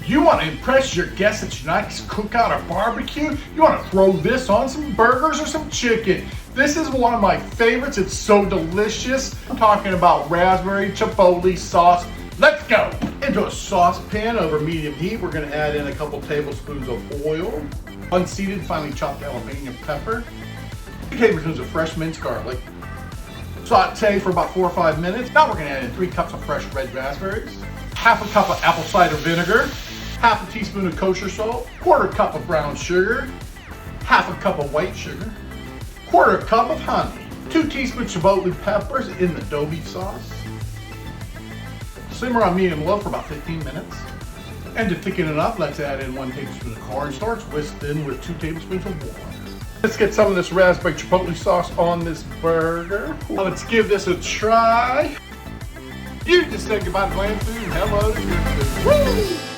You want to impress your guests at your nice cookout or barbecue? You want to throw this on some burgers or some chicken? This is one of my favorites. It's so delicious. I'm talking about Raspberry Chipotle Sauce. Let's go. Into a saucepan over medium heat, we're going to add in a couple tablespoons of oil, unseeded finely chopped jalapeno pepper, 2 tablespoons of fresh minced garlic. Saute for about 4 or 5 minutes. Now we're going to add in 3 cups of fresh red raspberries, half a cup of apple cider vinegar, half a teaspoon of kosher salt, 1/4 cup of brown sugar, half a cup of white sugar, 1/4 cup of honey, 2 teaspoons chipotle peppers in the adobe sauce. Simmer on medium low for about 15 minutes. And to thicken it up, let's add in 1 tablespoon of cornstarch, whisked in with 2 tablespoons of water. Let's get some of this raspberry chipotle sauce on this burger. Now let's give this a try. You just said goodbye to bland food and hello to good food. Woo!